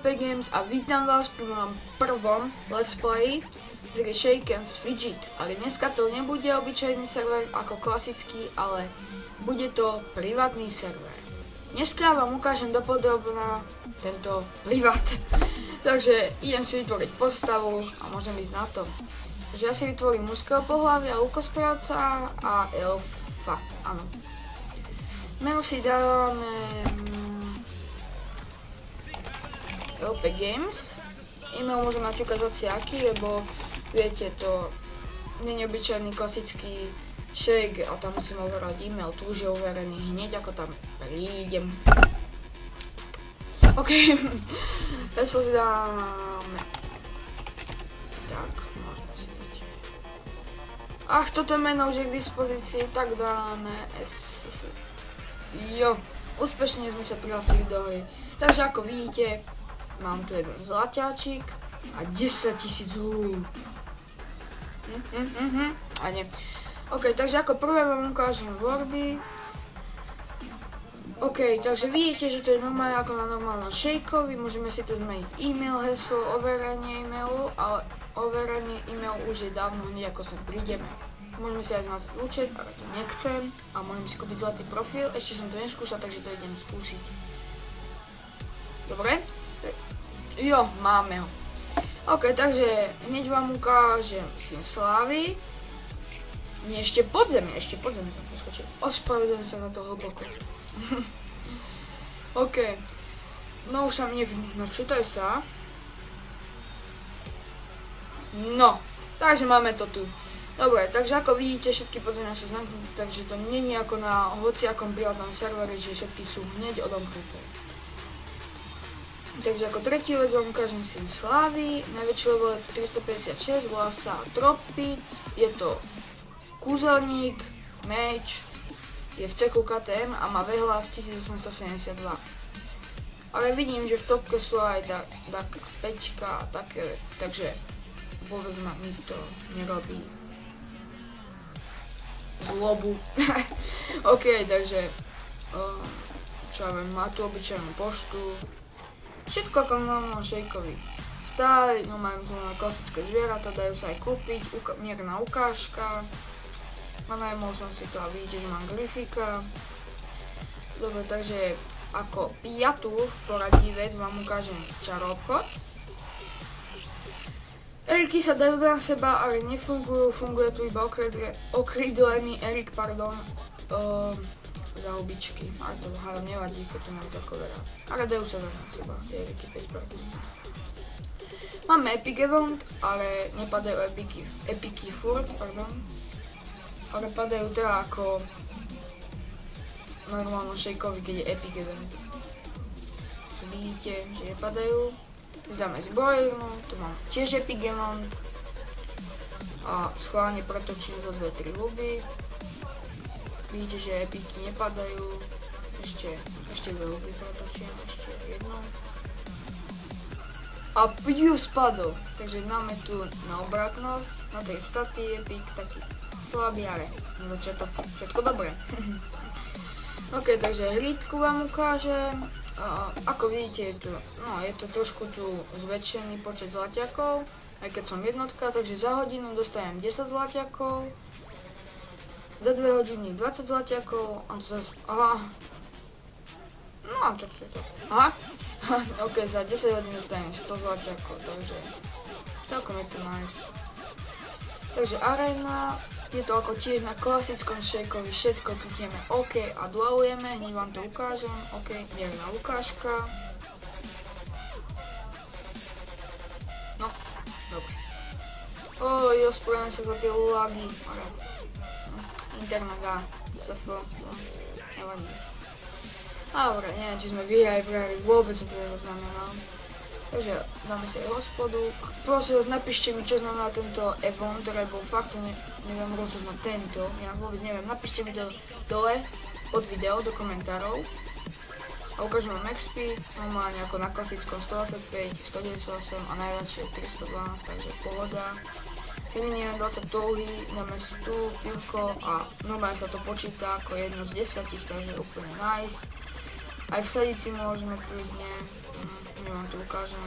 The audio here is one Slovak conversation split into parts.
LP Games a vítam vás pri mojom prvom let's play z Shake and Fidget. Ale dneska to nebude obyčajný server ako klasický, ale bude to privátny server. Dneska vám ukážem dopodrobná tento privát. Takže idem si vytvoriť postavu a môžem ísť na to. Takže ja si vytvorím mužského pohlavia, lukostráca a elfa. Áno. Meno si dáme LP Games. E-mail môžem naťukať hociaký, lebo viete, to nie je obyčajný klasický shake a tam musím overovať e-mail, tu už je overený hneď ako tam prídem. OK, heslo si dáme. Tak, môžeme si dať. Ach, toto meno už je k dispozícii, tak dáme S. Jo, úspešne sme sa prihlásili do hry. Takže ako vidíte, mám tu jeden zlaťáčik a 10 000 húb. A nie. OK, takže ako prvé vám ukážem vorby. OK, takže vidíte, že to je normálne ako na normálnom shakeovi. Môžeme si tu zmeniť e-mail, heslo, overenie e-mailu, ale overenie e-mailu už je dávno hneď ako sem prídeme. Môžeme si aj zmazať účet, ale to nechcem. A môžem si kúpiť zlatý profil, ešte som to neskúšal, takže to idem skúsiť. Dobre? Jo, máme ho. OK, takže hneď vám ukážem Syn slávy. Nie, ešte podzemie som poskočil. Ospravedlňujem sa na to hlboko. OK. No už sa mi načítaj sa. No, takže máme to tu. Dobre, takže ako vidíte, všetky podzemia sú zamknuté, takže to nie je ako na hociakom privátnom serveri, že všetky sú hneď odomknuté. Takže ako tretí vec vám ukážem Syn slávy. Najväčší level je tu 356, volá sa Tropic, je to kúzelník, meč, je v cechu KTM a má vehlas 1872. Ale vidím, že v topke sú aj tak 5 a také, takže vôbec mi to nerobí zlobu. OK, takže čo ja viem, má tu obyčajnú poštu. Všetko ako normálne shakeovi. Stále, no majú tu klasické zvieratá, dajú sa aj kúpiť, mierna ukážka. Nanajmol som si to a vidíte, že mám grifika. Dobre, takže ako piatú v poradí vec vám ukážem čaroobchod. Eriky sa dajú na seba, ale nefungujú, funguje tu iba okrídlený Erik, za hubičky. Ale to hádam nevadí, keď to mám tako veľa. Ale dajú sa na seba, tie Eriky 5%. Máme Epic Event, ale nepadajú epiky furt, ale padajú teda ako normálno shakeovi, keď je Epic Event. Vidíte, že nepadajú. Dáme zbrojnú, tu mám tiež Epic Event a schválne pretočím zo 2-3 huby. Vidíte, že epiky nepadajú, ešte 2 huby pretočím, ešte jednu. A piu spadol, takže máme tu na obratnosť, na tej staty epik, taký slabý, ale na začiatok všetko dobré. OK, takže hlídku vám ukážem. Ako vidíte, je to trošku tu zväčšený počet zlaťakov, aj keď som jednotka, takže za hodinu dostanem 10 zlaťakov, za 2 hodiny 20 zlaťakov, a to zase, aha, no a to je to, aha, OK, za 10 hodín dostanem 100 zlaťakov, takže celkom je to nice. Takže arena, je to ako tiež na klasickom shakeovi, všetko klikneme OK a duelujeme, hneď vám to ukážem, OK, mierna ukážka. No, dobre. Oj, ospravedlňujem sa za tie lagy, ale internet a CF, nevadí. Dobre, neviem, či sme vyhrali, vôbec to neznamená. Takže dáme si aj hospodu. Prosím vás, napíšte mi, čo znamená tento event, lebo fakt neviem rozoznať tento. Ja vôbec neviem, napíšte mi to dole pod video do komentárov. A ukážem vám XP, normálne ako na klasickom 125, 198 a najväčšie 312, takže pohoda. Keď minieme 20 touhy, dáme si tu pivko a normálne sa to počíta ako jedno z 10, takže úplne nice. Aj vsadiť si môžeme kľudne. hneď vám to ukážem.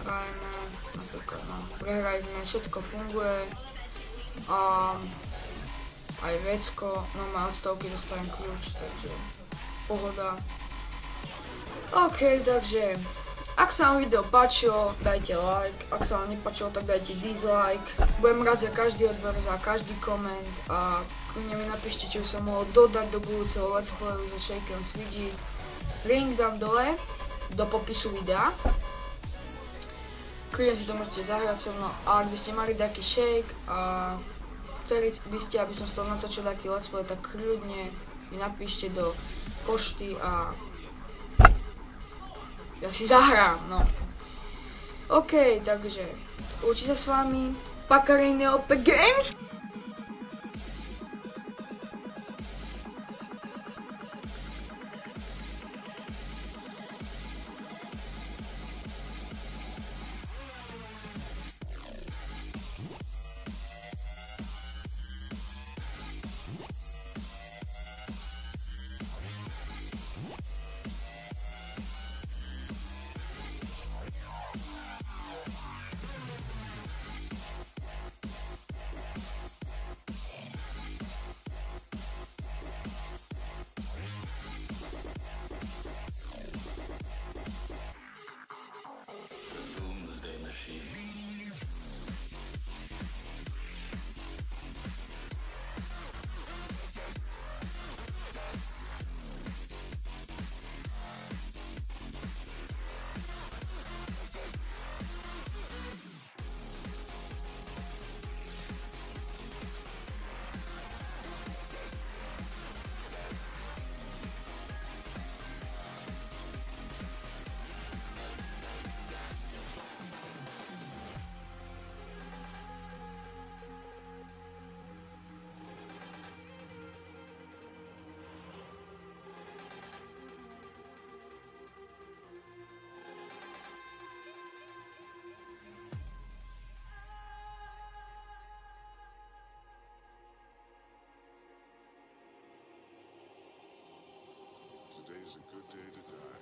Hrajeme, napríklad, no, prehrali sme, všetko funguje. A aj vecko, no má od stovky dostanem kľúč, takže pohoda. OK, takže ak sa vám video páčilo, dajte like, ak sa vám nepáčilo, tak dajte dislike. Budem rád za každý odber, za každý koment a kľudne mi napíšte, či by som mohol dodať do budúceho let's playu so Shakeom Swidgy. Link dám dole, do popisu videa. Kľudne si to môžete zahrať so mnou, a ak by ste mali taký Shake a chceli by ste, aby som z toho natočil taký let's play, tak kľudne mi napíšte do pošty a ja si zahrám, no. OK, takže učí sa s vami Pakarino OP Games. Today's a good day to die.